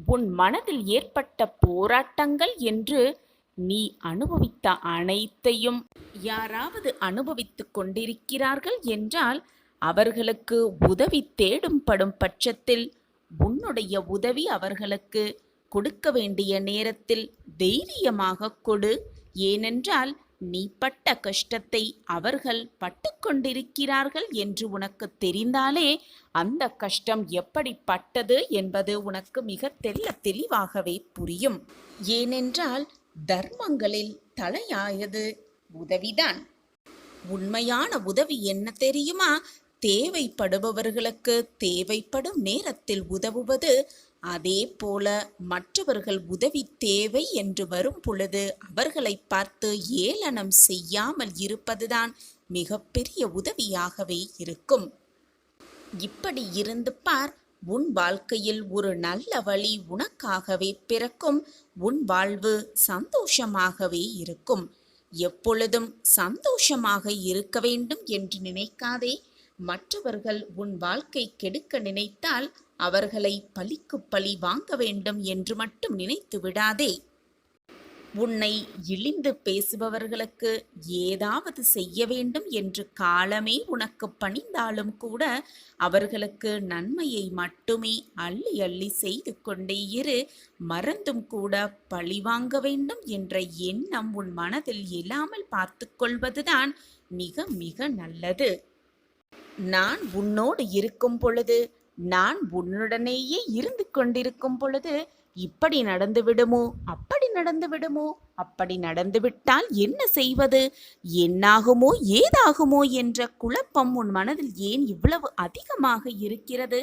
உன் மனதில் ஏற்பட்ட போராட்டங்கள் என்று நீ அனுபவித்த அனைத்தையும் யாராவது அனுபவித்துக் கொண்டிருக்கிறார்கள் என்றால் அவர்களுக்கு உதவி தேடும் படும் பட்சத்தில் உன்னுடைய உதவி அவர்களுக்கு கொடுக்க வேண்டிய நேரத்தில் தைரியமாக கொடு. ஏனென்றால் நீ பட்ட கஷ்டத்தை அவர்கள் பட்டுக்கொண்டிருக்கிறார்கள் என்று உனக்கு தெரிந்தாலே அந்த கஷ்டம் எப்படிப்பட்டது என்பது உனக்கு மிக தெளிவாகவே புரியும். ஏனென்றால் தர்மங்களில் தலையாயது உதவிதான். உண்மையான உதவி என்ன தெரியுமா? தேவைப்படுபவர்களுக்கு தேவைப்படும் நேரத்தில் உதவுவது. அதே போல மற்றவர்கள் உதவி தேவை என்று வரும் பொழுது அவர்களை பார்த்து ஏளனம் செய்யாமல் இருப்பதுதான் மிகப்பெரிய உதவியாகவே இருக்கும். இப்படி இருந்து பார், உன் வாழ்க்கையில் ஒரு நல்ல வழி உனக்காகவே பிறக்கும். உன் வாழ்வு சந்தோஷமாகவே இருக்கும். எப்பொழுதும் சந்தோஷமாக இருக்க வேண்டும் என்று நினைக்காதே. மற்றவர்கள் உன் வாழ்க்கை கெடுக்க நினைத்தால் அவர்களை பழிக்கு பழி வாங்க வேண்டும் என்று மட்டும் நினைத்து விடாதே. உன்னை இழிந்து பேசுபவர்களுக்கு ஏதாவது செய்ய வேண்டும் என்று காலமே உனக்கு பணிந்தாலும் கூட அவர்களுக்கு நன்மையை மட்டுமே அள்ளி அள்ளி செய்து கொண்டே இரு. மறந்தும் கூட பழிவாங்க வேண்டும் என்ற எண்ணம் உன் மனதில் இல்லாமல் பார்த்து கொள்வதுதான் மிக மிக நல்லது. நான் உன்னோடு இருக்கும் பொழுது, நான் உன்னுடனேயே இருந்து கொண்டிருக்கும் பொழுது இப்படி நடந்து விடுமோ, அப்படி நடந்து விடுமோ, அப்படி நடந்துவிட்டால் என்ன செய்வது, என்னாகுமோ ஏதாகுமோ என்ற குழப்பம் உன் மனதில் ஏன் இவ்வளவு அதிகமாக இருக்கிறது?